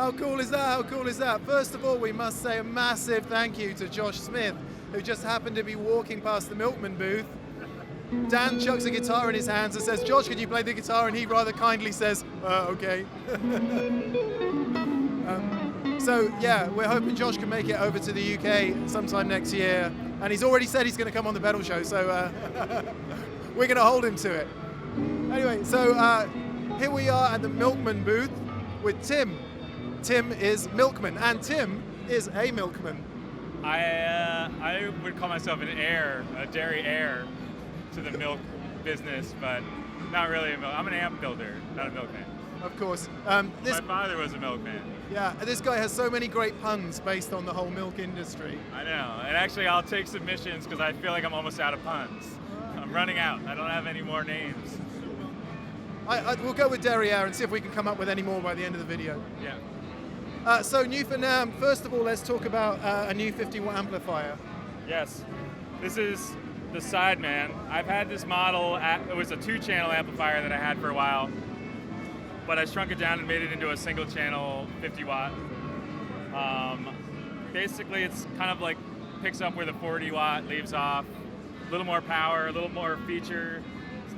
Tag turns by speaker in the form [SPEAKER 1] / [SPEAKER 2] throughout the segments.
[SPEAKER 1] How cool is that? How cool is that? First of all, we must say a massive thank you to Josh Smith, who just happened to be walking past the Milkman booth. Dan chucks a guitar in his hands and says, Josh, could you play the guitar? And he rather kindly says, okay. So yeah, we're hoping Josh can make it over to the UK sometime next year. And he's already said he's going to come on the pedal show, so we're going to hold him to it. Anyway, so here we are at the Milkman booth with Tim. Tim is Milkman, and Tim is a milkman.
[SPEAKER 2] I would call myself an heir, a dairy heir to the milk business, but not really a milk. I'm an amp builder, not a milkman.
[SPEAKER 1] Of course.
[SPEAKER 2] My father was a milkman.
[SPEAKER 1] Yeah, this guy has so many great puns based on the whole milk industry.
[SPEAKER 2] I know, and actually I'll take submissions because I feel like I'm almost out of puns. I'm running out. I don't have any more names.
[SPEAKER 1] We'll go with derriere and see if we can come up with any more by the end of the video.
[SPEAKER 2] Yeah.
[SPEAKER 1] So new for NAMM, first of all, let's talk about a new 50-watt amplifier.
[SPEAKER 2] Yes, this is the Sideman. I've had this model, it was a 2-channel amplifier that I had for a while, but I shrunk it down and made it into a single channel 50-watt. Basically, it's kind of like picks up where the 40-watt leaves off. A little more power, a little more feature,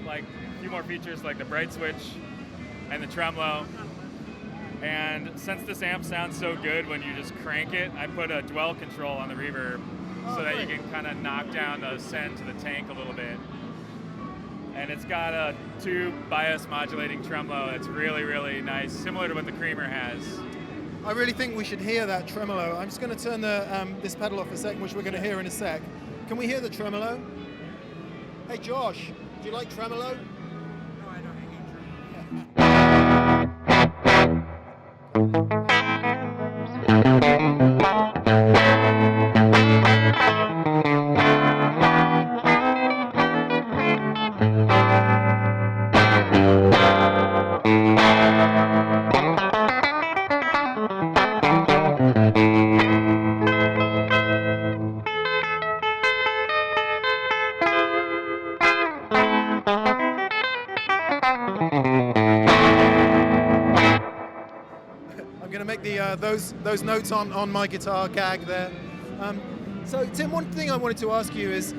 [SPEAKER 2] like a few more features like the bright switch and the tremolo. And since this amp sounds so good when you just crank it, I put a dwell control on the reverb so that you can kind of knock down the send to the tank a little bit. And it's got a tube bias modulating tremolo that's really, really nice, similar to what the Creamer has.
[SPEAKER 1] I really think we should hear that tremolo. I'm just going to turn this pedal off a second, which we're going to hear in a sec. Can we hear the tremolo? Hey Josh, do you like tremolo?
[SPEAKER 3] No, I don't hate tremolo.
[SPEAKER 1] I'm going to make those notes on my guitar gag there. So Tim, one thing I wanted to ask you is,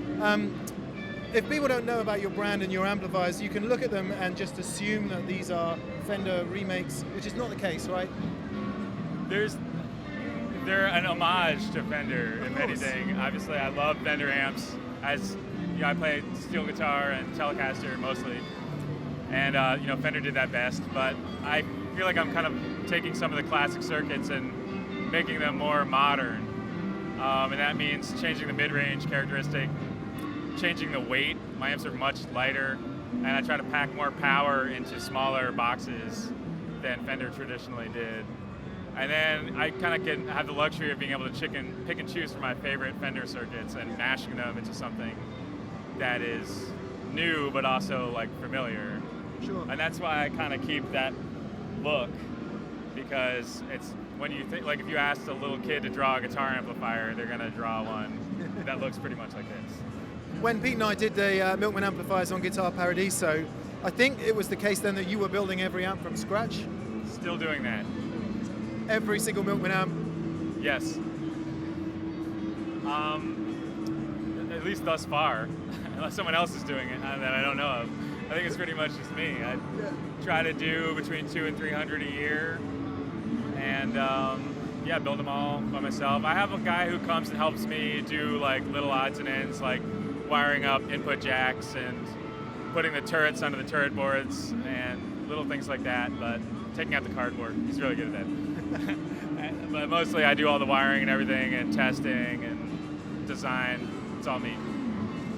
[SPEAKER 1] if people don't know about your brand and your amplifiers, you can look at them and just assume that these are Fender remakes, which is not the case, right?
[SPEAKER 2] They're an homage to Fender, if anything. Obviously, I love Fender amps. As you know, I play steel guitar and Telecaster mostly, and Fender did that best. But I feel like I'm kind of taking some of the classic circuits and making them more modern, and that means changing the mid-range characteristic, changing the weight. My amps are much lighter, and I try to pack more power into smaller boxes than Fender traditionally did. And then I kind of have the luxury of being able to pick and choose from my favorite Fender circuits and mashing them into something that is new but also like familiar.
[SPEAKER 1] Sure.
[SPEAKER 2] And that's why I kind of keep that look, because it's when you think, like if you asked a little kid to draw a guitar amplifier, they're gonna draw one that looks pretty much like this.
[SPEAKER 1] When Pete and I did the Milkman amplifiers on Guitar Paradiso, I think it was the case then that you were building every amp from scratch?
[SPEAKER 2] Still doing that.
[SPEAKER 1] Every single Milkman amp?
[SPEAKER 2] Yes. At least thus far, unless someone else is doing it that I don't know of. I think it's pretty much just me. I try to do between 200 and 300 a year, and build them all by myself. I have a guy who comes and helps me do like little odds and ends, like wiring up input jacks and putting the turrets onto the turret boards and little things like that, but taking out the cardboard. He's really good at that. But mostly I do all the wiring and everything and testing and design. It's all me.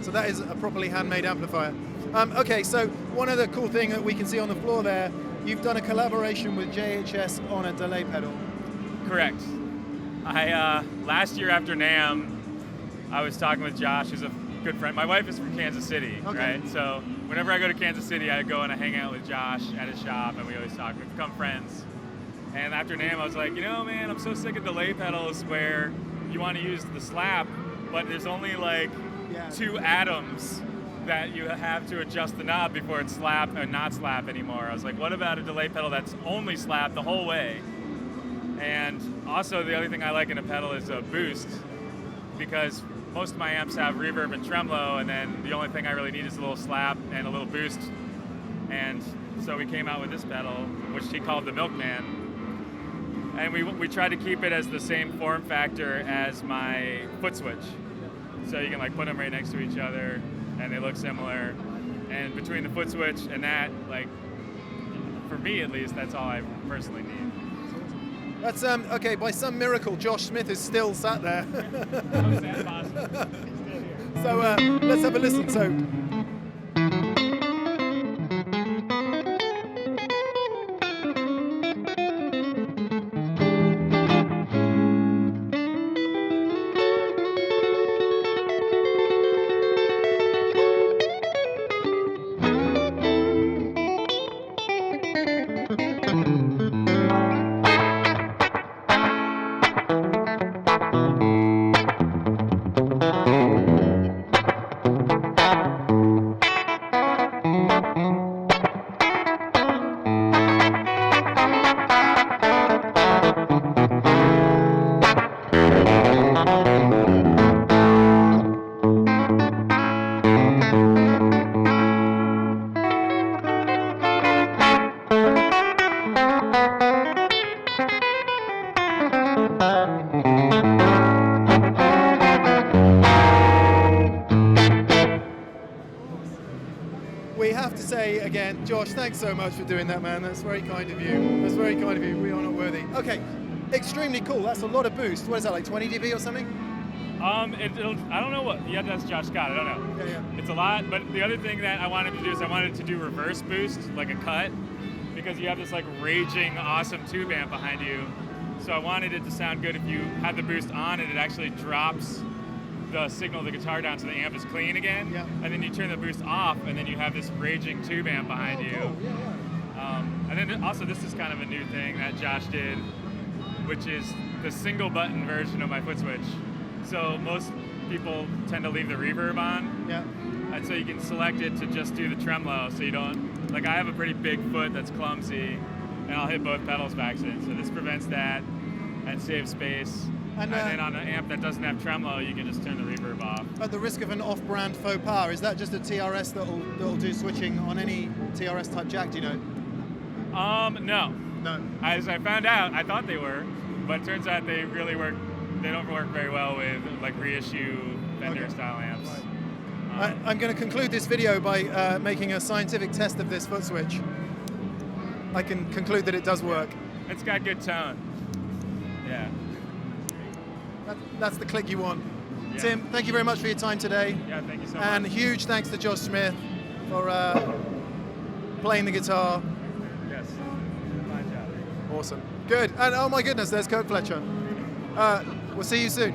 [SPEAKER 1] So that is a properly handmade amplifier. Okay, so one other cool thing that we can see on the floor there, you've done a collaboration with JHS on a delay pedal.
[SPEAKER 2] Correct. I last year after NAMM, I was talking with Josh, who's a good friend. My wife is from Kansas City, right? So whenever I go to Kansas City, I go and I hang out with Josh at his shop, and we always talk. We've become friends. And after NAMM, I was like, man, I'm so sick of delay pedals where you want to use the slap, but there's only like 2 atoms that you have to adjust the knob before it's slap or not slap anymore. I was like, what about a delay pedal that's only slap the whole way? And also the other thing I like in a pedal is a boost, because most of my amps have reverb and tremolo, and then the only thing I really need is a little slap and a little boost. And so we came out with this pedal, which he called the Milkman. And we tried to keep it as the same form factor as my foot switch. So you can like put them right next to each other and they look similar. And between the foot switch and that, like, for me at least, that's all I personally need.
[SPEAKER 1] That's okay. By some miracle, Josh Smith is still sat there.
[SPEAKER 2] How's that possible? He's still here.
[SPEAKER 1] So let's have a listen. So. We have to say again, Josh, thanks so much for doing that, man. That's very kind of you. That's very kind of you. We are not worthy. Okay, extremely cool. That's a lot of boost. What is that, like 20 dB or something?
[SPEAKER 2] I don't know what. Yeah, that's Josh Scott. I don't know.
[SPEAKER 1] Yeah.
[SPEAKER 2] It's a lot, but the other thing that I wanted to do is I wanted to do reverse boost, like a cut, because you have this like raging, awesome tube amp behind you. So I wanted it to sound good if you had the boost on and it actually drops the signal of the guitar down so the amp is clean again.
[SPEAKER 1] Yeah.
[SPEAKER 2] And then you turn the boost off and then you have this raging tube amp behind you.
[SPEAKER 1] Cool. Yeah.
[SPEAKER 2] And then also this is kind of a new thing that Josh did, which is the single button version of my foot switch. So most people tend to leave the reverb on.
[SPEAKER 1] Yeah.
[SPEAKER 2] And so you can select it to just do the tremolo, so you don't, like I have a pretty big foot that's clumsy, and I'll hit both pedals by accident. So this prevents that and saves space. And then on an amp that doesn't have tremolo, you can just turn the reverb off.
[SPEAKER 1] At the risk of an off-brand faux pas, is that just a TRS that'll do switching on any TRS type jack, do you know?
[SPEAKER 2] No.
[SPEAKER 1] No.
[SPEAKER 2] As I found out, I thought they were, but it turns out they really work. They don't work very well with like reissue Fender style amps.
[SPEAKER 1] Right. I'm going to conclude this video by making a scientific test of this foot switch. I can conclude that it does work.
[SPEAKER 2] It's got good tone. Yeah.
[SPEAKER 1] That's the click you want.
[SPEAKER 2] Yeah.
[SPEAKER 1] Tim, thank you very much for your time today.
[SPEAKER 2] Yeah, thank you so much.
[SPEAKER 1] And huge thanks to Josh Smith for playing the guitar.
[SPEAKER 2] Yes. Fine job.
[SPEAKER 1] Awesome. Good. And oh my goodness, there's Kirk Fletcher. We'll see you soon.